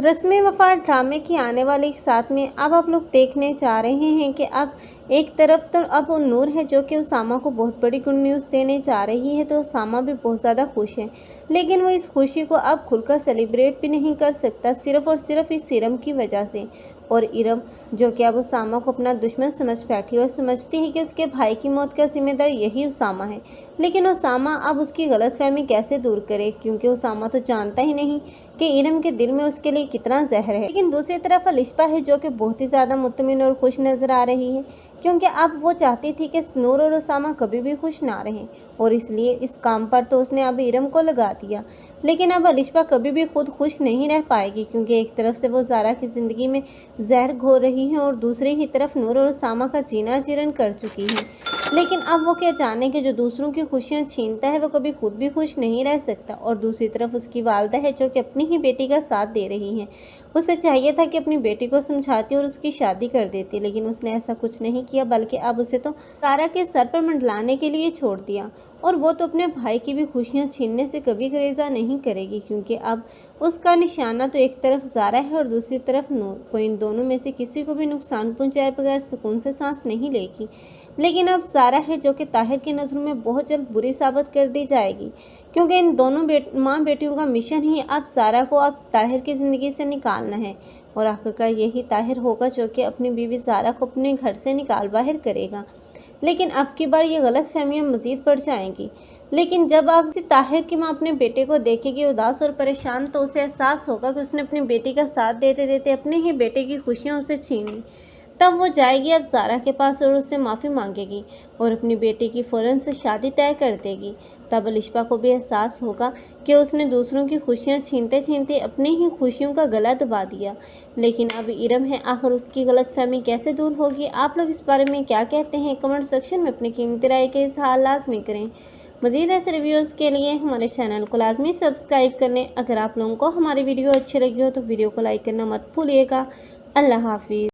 रस्म वफ़ा ड्रामे की आने वाली साथ में अब आप लोग देखने जा रहे हैं कि अब एक तरफ तो अब वो नूर है जो कि उसामा को बहुत बड़ी गुड न्यूज़ देने जा रही है, तो उसामा भी बहुत ज़्यादा खुश है। लेकिन वो इस खुशी को अब खुलकर सेलिब्रेट भी नहीं कर सकता, सिर्फ़ और सिर्फ इस इरम की वजह से। और इरम जो कि अब उसामा को अपना दुश्मन समझ बैठी और समझती है कि उसके भाई की मौत का जिम्मेदार यही उसामा है। लेकिन उसामा अब उसकी गलतफहमी कैसे दूर करे, क्योंकि उसामा तो जानता ही नहीं कि इरम के दिल में उसके लिए कितना जहर है। लेकिन दूसरी तरफ अलिशबा है जो कि बहुत ही ज़्यादा मुतमिन और खुश नज़र आ रही है, क्योंकि अब वो चाहती थी कि नूर और उसामा कभी भी खुश ना रहें, और इसलिए इस काम पर तो उसने अब इरम को लगा दिया। लेकिन अब अलिशबा कभी भी खुद खुश नहीं रह पाएगी, क्योंकि एक तरफ से वो ज़ारा की ज़िंदगी में जहर घोर रही है और दूसरी ही तरफ नूर और उसामा का जीना जीर्ण कर चुकी है। लेकिन अब वो क्या जाने कि जो दूसरों की खुशियां छीनता है वो कभी खुद भी खुश नहीं रह सकता। और दूसरी तरफ उसकी वालदा है जो कि अपनी ही बेटी का साथ दे रही है। उसे चाहिए था कि अपनी बेटी को समझाती और उसकी शादी कर देती, लेकिन उसने ऐसा कुछ नहीं किया, बल्कि अब उसे तो ज़ारा के सर पर मंडलाने के लिए छोड़ दिया। और वो तो अपने भाई की भी खुशियां छीनने से कभी गुरेज़ा नहीं करेगी, क्योंकि अब उसका निशाना तो एक तरफ ज़ारा है और दूसरी तरफ नूर। वो इन दोनों में से किसी को भी नुकसान पहुंचाए बगैर सुकून से सांस नहीं लेगी। लेकिन अब ज़ारा है जो कि ताहिर की नज़रों में बहुत जल्द बुरी साबित कर दी जाएगी, क्योंकि इन दोनों माँ बेटियों का मिशन ही अब ज़ारा को अब ताहिर की ज़िंदगी से निकालना है। और आखिरकार यही ताहिर होगा जो कि अपनी बीवी ज़ारा को अपने घर से निकाल बाहर करेगा। लेकिन अब की बार ये गलत फहमियाँ मज़ीद बढ़ जाएंगी। लेकिन जब अब ताहिर की माँ अपने बेटे को देखेगी उदास और परेशान, तो उसे एहसास होगा कि उसने अपनी बेटी का साथ देते देते अपने ही बेटे की खुशियाँ उसे छीन ली। तब वो जाएगी अब ज़ारा के पास और उससे माफ़ी मांगेगी और अपनी बेटी की फ़ौरन से शादी तय कर देगी। तब अलिशबा को भी एहसास होगा कि उसने दूसरों की खुशियाँ छीनते छीनते अपनी ही खुशियों का गला दबा दिया। लेकिन अब इरम है, आखिर उसकी गलतफहमी कैसे दूर होगी? आप लोग इस बारे में क्या कहते हैं? कमेंट सेक्शन में अपनी कीमती राय का इज़हार लाजमी करें। मज़ीद ऐसे रिव्यूज़ के लिए हमारे चैनल को लाजमी सब्सक्राइब कर लें। अगर आप लोगों को हमारी वीडियो अच्छी लगी हो तो वीडियो को लाइक करना मत भूलिएगा। अल्लाह हाफिज़।